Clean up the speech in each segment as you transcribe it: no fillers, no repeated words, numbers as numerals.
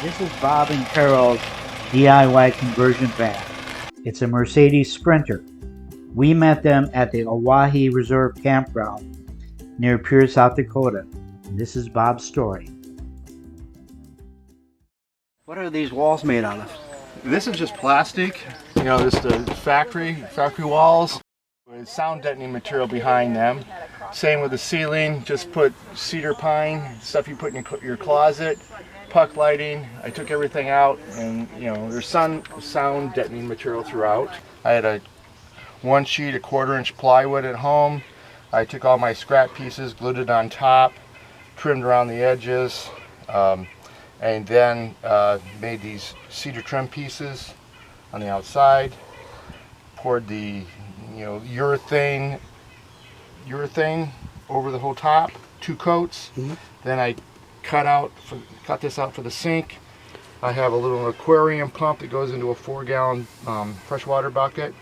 This is Bob and Carol's DIY conversion van. It's a Mercedes Sprinter. We met them at the Oahe Reserve Campground near Pierce, South Dakota. And this is Bob's story. What are these walls made out of? This is just plastic, you know, just the factory walls with sound deadening material behind them. Same with the ceiling, just put cedar pine, stuff you put in your closet, puck lighting. I took everything out, and you know, there's sound deadening material throughout. I had a 1 sheet, a 1/4 inch plywood at home. I took all my scrap pieces, glued it on top, trimmed around the edges, and then made these cedar trim pieces on the outside. Poured the urethane over the whole top, 2 coats. Then I cut this out for the sink. I have a little aquarium pump that goes into a 4-gallon freshwater bucket,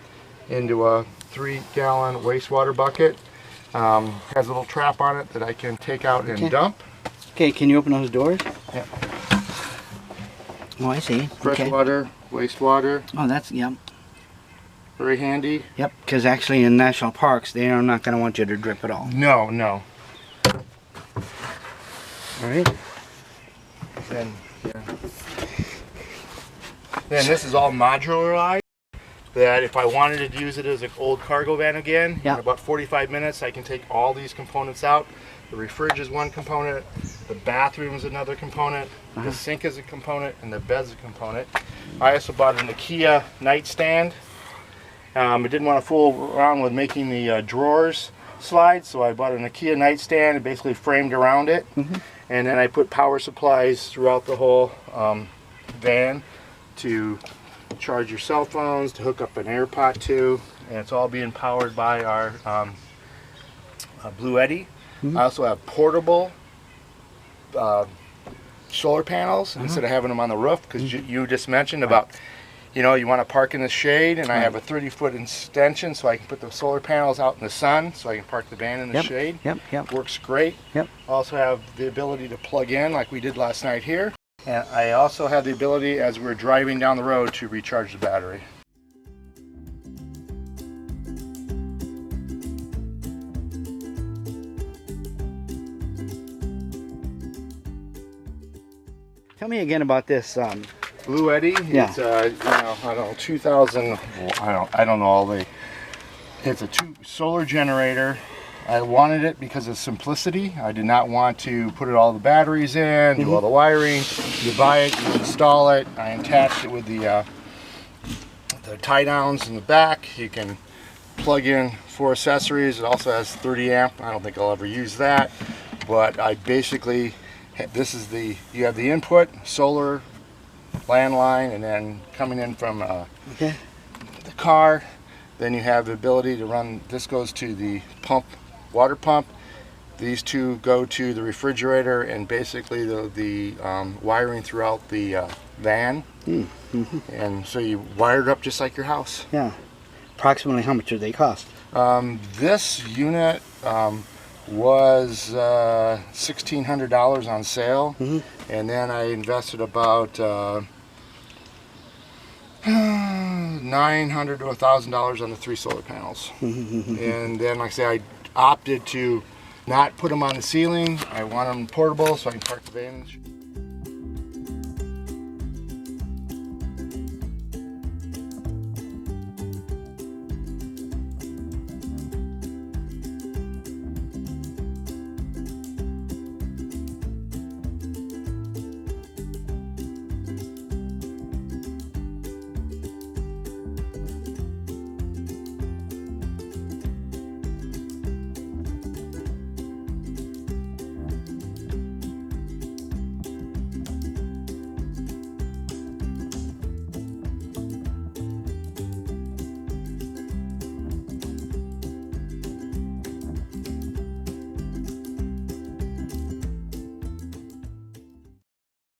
into a 3-gallon wastewater bucket. Has a little trap on it that I can take out and dump. Okay, can you open those doors? Yeah. Oh, I see. Freshwater, wastewater. Oh, that's, yep. Very handy. Yep, because actually in national parks, they are not going to want you to drip at all. No, no. All right. Then this is all modularized. That if I wanted to use it as an old cargo van again, in about 45 minutes I can take all these components out. The fridge is one component, the bathroom is another component, the sink is a component, and the bed's a component. I also bought an IKEA nightstand. I didn't want to fool around with making the drawers slide, so I bought an IKEA nightstand and basically framed around it. And then I put power supplies throughout the whole van to charge your cell phones, to hook up an AirPod to, and it's all being powered by our Bluetti. I also have portable solar panels instead of having them on the roof, because you just mentioned about, you know, you want to park in the shade, and I have a 30-foot extension so I can put the solar panels out in the sun so I can park the van in the shade. Works great. Also have the ability to plug in like we did last night here. And I also have the ability, as we're driving down the road, to recharge the battery. Tell me again about this. Bluetti. It's I don't know, 2000. I don't know all the. It's a solar generator. I wanted it because of simplicity. I did not want to put all the batteries in, do all the wiring. You buy it, you install it. I attached it with the tie downs in the back. You can plug in 4 accessories. It also has 30 amp. I don't think I'll ever use that, but I basically, you have the input, solar, landline, and then coming in from the car. Then you have the ability to run, this goes to the pump, water pump. These 2 go to the refrigerator, and basically the wiring throughout the van. And so you wire it up just like your house. Yeah. Approximately how much do they cost? This unit was $1,600 on sale, and then I invested about $900 to $1,000 on the 3 solar panels. And then, like I say, I opted to not put them on the ceiling. I want them portable so I can park the van.